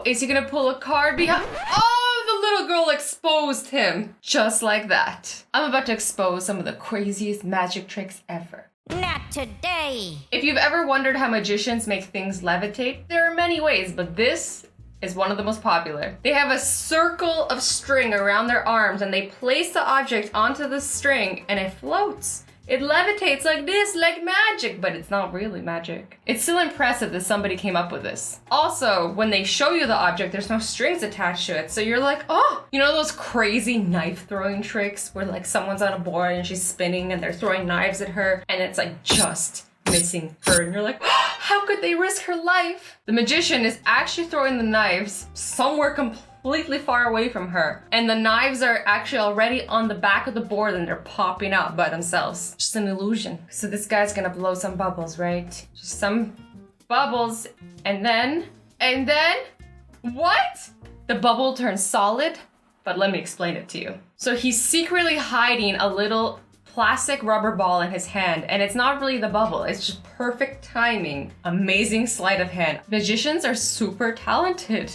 is he gonna pull a card behind? Oh, the little girl exposed him. Just like that. I'm about to expose some of the craziest magic tricks ever. Not today. If you've ever wondered how magicians make things levitate, there are many ways, but this is one of the most popular. They have a circle of string around their arms and they place the object onto the string and it floats. It levitates like this, like magic, but it's not really magic. It's still impressive that somebody came up with this. Also, when they show you the object, there's no strings attached to it. So you're like, oh, you know those crazy knife throwing tricks where like someone's on a board and she's spinning and they're throwing knives at her and it's like just missing her and you're like, oh, how could they risk her life? The magician is actually throwing the knives somewhere completely far away from her. And the knives are actually already on the back of the board and they're popping out by themselves. Just an illusion. So this guy's gonna blow some bubbles, right? Just some bubbles. And then, what? The bubble turns solid, but let me explain it to you. So he's secretly hiding a little plastic rubber ball in his hand, and it's not really the bubble, it's just perfect timing. Amazing sleight of hand. Magicians are super talented.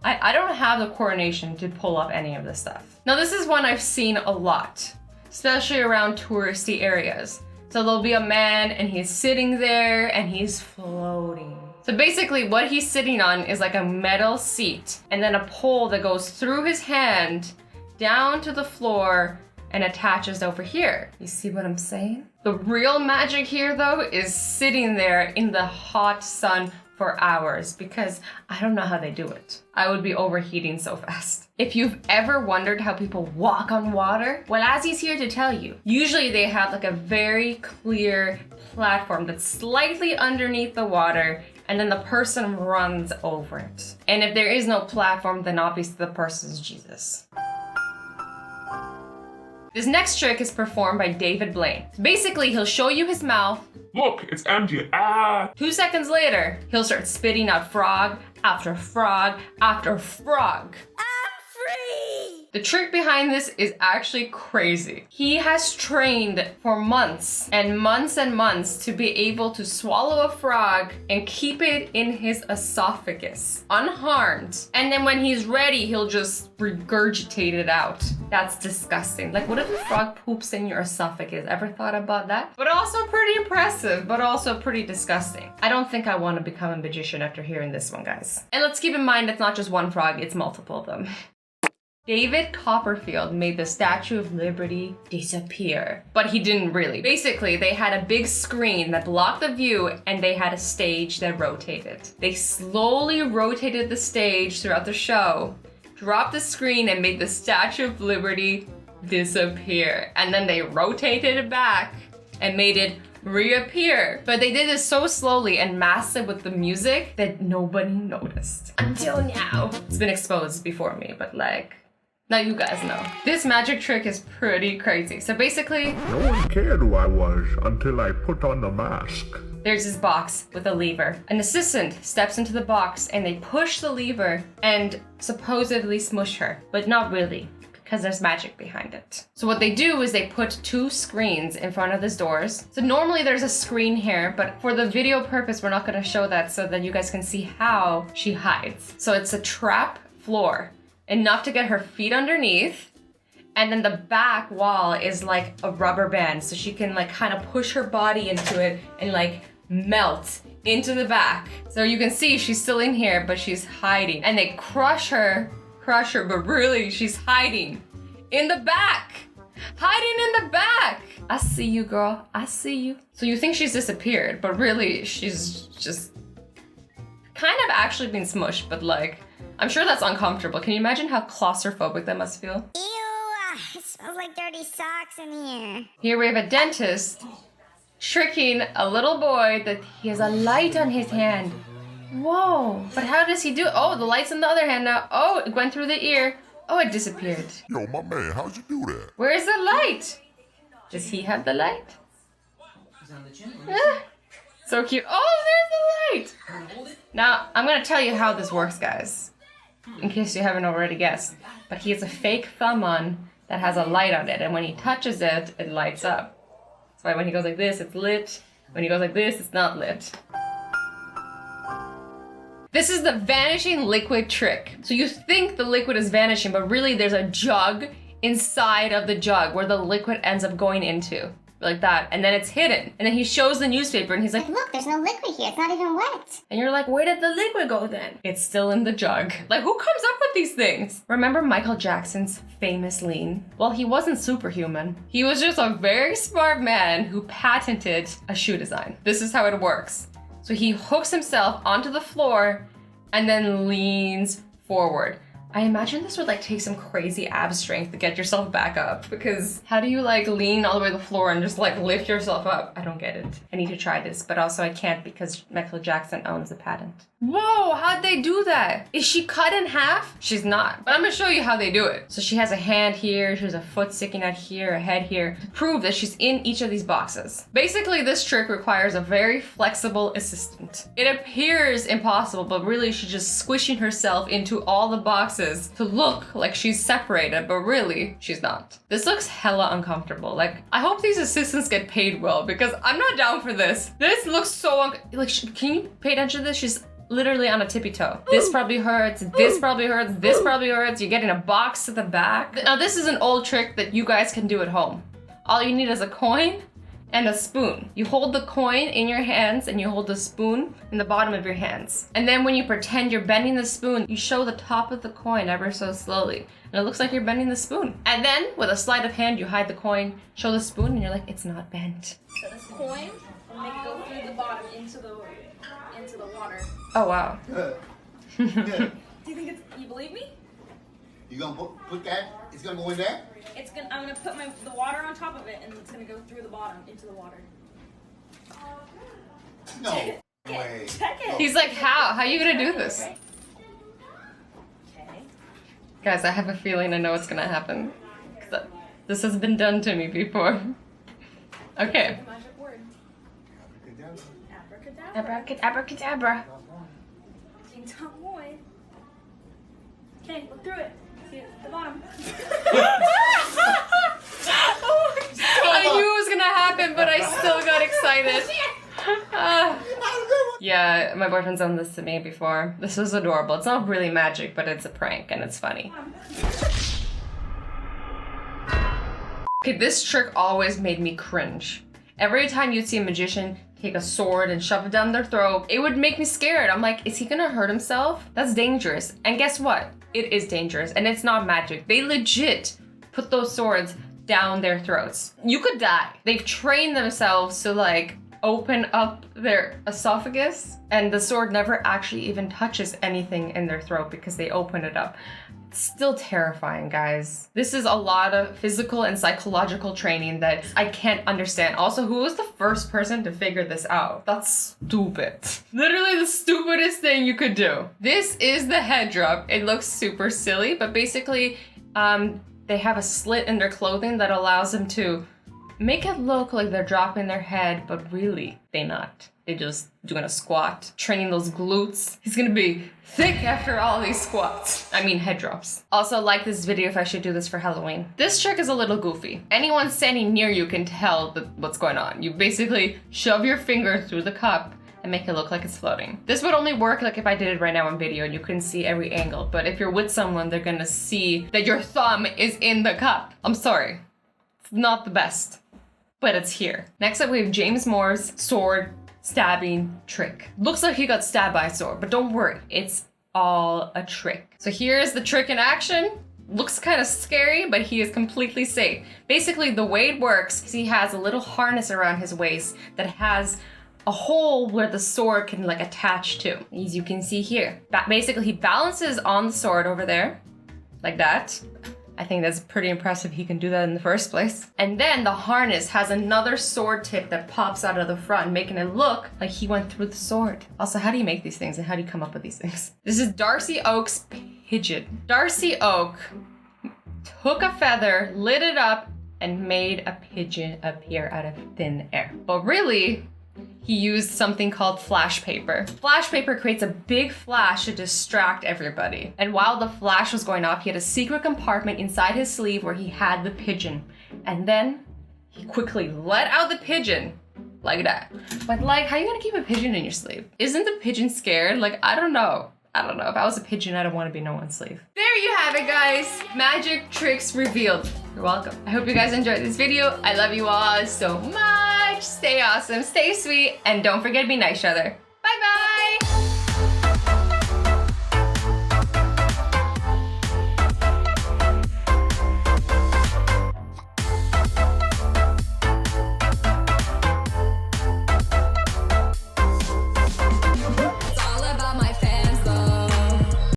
I don't have the coordination to pull off any of this stuff. Now this is one I've seen a lot, especially around touristy areas. So there'll be a man and he's sitting there and he's floating. So basically what he's sitting on is like a metal seat and then a pole that goes through his hand down to the floor and attaches over here. You see what I'm saying? The real magic here though is sitting there in the hot sun for hours because I don't know how they do it. I would be overheating so fast. If you've ever wondered how people walk on water, well, Azzy's here to tell you. Usually they have like a very clear platform that's slightly underneath the water and then the person runs over it. And if there is no platform, then obviously the person's Jesus. This next trick is performed by David Blaine. Basically, he'll show you his mouth. Look, it's empty. Ah! 2 seconds later, he'll start spitting out frog after frog after frog. I'm free. The trick behind this is actually crazy. He has trained for months and months and months to be able to swallow a frog and keep it in his esophagus, unharmed. And then when he's ready, he'll just regurgitate it out. That's disgusting. Like, what if a frog poops in your esophagus? Ever thought about that? But also pretty impressive, but also pretty disgusting. I don't think I want to become a magician after hearing this one, guys. And let's keep in mind, it's not just one frog, it's multiple of them. David Copperfield made the Statue of Liberty disappear, but he didn't really. Basically, they had a big screen that blocked the view and they had a stage that rotated. They slowly rotated the stage throughout the show, dropped the screen and made the Statue of Liberty disappear. And then they rotated it back and made it reappear. But they did this so slowly and massive with the music that nobody noticed. Until now. It's been exposed before me, but like, now you guys know. This magic trick is pretty crazy. So basically, no one cared who I was until I put on the mask. there's this box with a lever. An assistant steps into the box and they push the lever and supposedly smush her, but not really, because there's magic behind it. So what they do is they put 2 screens in front of these doors. So normally there's a screen here, but for the video purpose, we're not gonna show that so that you guys can see how she hides. So it's a trap floor, enough to get her feet underneath. And then the back wall is like a rubber band, so she can like kind of push her body into it and like melt into the back. So you can see she's still in here, but she's hiding. And they crush her, but really she's hiding in the back. Hiding in the back. I see you, girl. I see you. So you think she's disappeared, but really she's just kind of actually been smushed, but like, I'm sure that's uncomfortable. Can you imagine how claustrophobic that must feel? Ew, it smells like dirty socks in here. Here we have a dentist tricking a little boy that he has a light on his hand. Whoa, but how does he do it? Oh, the light's on the other hand now. Oh, it went through the ear. Oh, it disappeared. Yo, my man, how'd you do that? Where's the light? Does he have the light? Ah, so cute. Oh, there's the light. Now, I'm gonna tell you how this works, guys, in case you haven't already guessed. But he has a fake thumb on that has a light on it, and when he touches it, it lights up. That's why when he goes like this, it's lit. When he goes like this, it's not lit. This is the vanishing liquid trick. So you think the liquid is vanishing, but really there's a jug inside of the jug where the liquid ends up going into. Like that, and then it's hidden. And then he shows the newspaper and he's like, Look, there's no liquid here. It's not even wet. and you're like, where did the liquid go then? It's still in the jug. Like, who comes up with these things? Remember Michael Jackson's famous lean? Well, he wasn't superhuman. He was just a very smart man who patented a shoe design. This is how it works. So he hooks himself onto the floor and then leans forward. I imagine this would like take some crazy ab strength to get yourself back up, because how do you like lean all the way to the floor and just like lift yourself up? I don't get it. I need to try this, but also I can't because Michael Jackson owns the patent. Whoa, how'd they do that? Is she cut in half? She's not, but I'm gonna show you how they do it. So she has a hand here, she has a foot sticking out here, a head here, to prove that she's in each of these boxes. Basically, this trick requires a very flexible assistant. It appears impossible, but really she's just squishing herself into all the boxes to look like she's separated, but really she's not. This looks hella uncomfortable. Like, I hope these assistants get paid well, because I'm not down for this. This looks so can you pay attention to this? She's literally on a tippy toe. This probably hurts, this probably hurts, this probably hurts. You're getting a box to the back. Now this is an old trick that you guys can do at home. All you need is a coin and a spoon. You hold the coin in your hands and you hold the spoon in the bottom of your hands. And then when you pretend you're bending the spoon, you show the top of the coin ever so slowly. And it looks like you're bending the spoon. And then with a sleight of hand, you hide the coin, show the spoon, and you're like, it's not bent. So this coin, and make it go through the bottom into the water. Oh wow. Do you think you believe me? You gonna put that? It's gonna go in there? I'm gonna put the water on top of it, and it's gonna go through the bottom into the water. No way. Check it. He's like, how? How are you gonna do this? Okay. Guys, I have a feeling I know what's gonna happen. 'Cause this has been done to me before. Okay. Magic word. Abracadabra. Abracadabra. Ding dong boy. Okay, look through it. See it at the bottom. I knew it was gonna happen, but I still got excited. Yeah, my boyfriend's done this to me before. This was adorable. It's not really magic, but it's a prank and it's funny. Okay, this trick always made me cringe. Every time you'd see a magician take a sword and shove it down their throat, it would make me scared. I'm like, is he gonna hurt himself? That's dangerous. And guess what? It is dangerous, and it's not magic. They legit put those swords down their throats. You could die. They've trained themselves to like open up their esophagus, and the sword never actually even touches anything in their throat because they open it up. It's still terrifying, guys. This is a lot of physical and psychological training that I can't understand. Also, who was the first person to figure this out? That's stupid. Literally the stupidest thing you could do. This is the head drop. It looks super silly, but basically, they have a slit in their clothing that allows them to make it look like they're dropping their head, but really, they're not. They're just doing a squat, training those glutes. He's gonna be thick after all these squats. I mean, head drops. Also, like this video if I should do this for Halloween. This trick is a little goofy. Anyone standing near you can tell what's going on. You basically shove your finger through the cup and make it look like it's floating. This would only work like if I did it right now on video and you couldn't see every angle, but if you're with someone, they're gonna see that your thumb is in the cup. I'm sorry, it's not the best, but it's here. Next up, we have James Moore's sword stabbing trick. Looks like he got stabbed by a sword, but don't worry, it's all a trick. So here's the trick in action. Looks kind of scary, but he is completely safe. Basically, the way it works is he has a little harness around his waist that has a hole where the sword can like attach to, as you can see here. Basically, he balances on the sword over there, like that. I think that's pretty impressive he can do that in the first place. And then the harness has another sword tip that pops out of the front, making it look like he went through the sword. Also, how do you make these things and how do you come up with these things? This is Darcy Oak's pigeon. Darcy Oak took a feather, lit it up, and made a pigeon appear out of thin air. But really, he used something called flash paper. Flash paper creates a big flash to distract everybody. And while the flash was going off, he had a secret compartment inside his sleeve where he had the pigeon. And then he quickly let out the pigeon like that. But like, how you gonna keep a pigeon in your sleeve? Isn't the pigeon scared? Like, I don't know. I don't know. If I was a pigeon, I don't want to be in no one's sleeve. There you have it, guys. Magic tricks revealed. You're welcome. I hope you guys enjoyed this video. I love you all so much. Stay awesome, stay sweet, and don't forget to be nice to each other.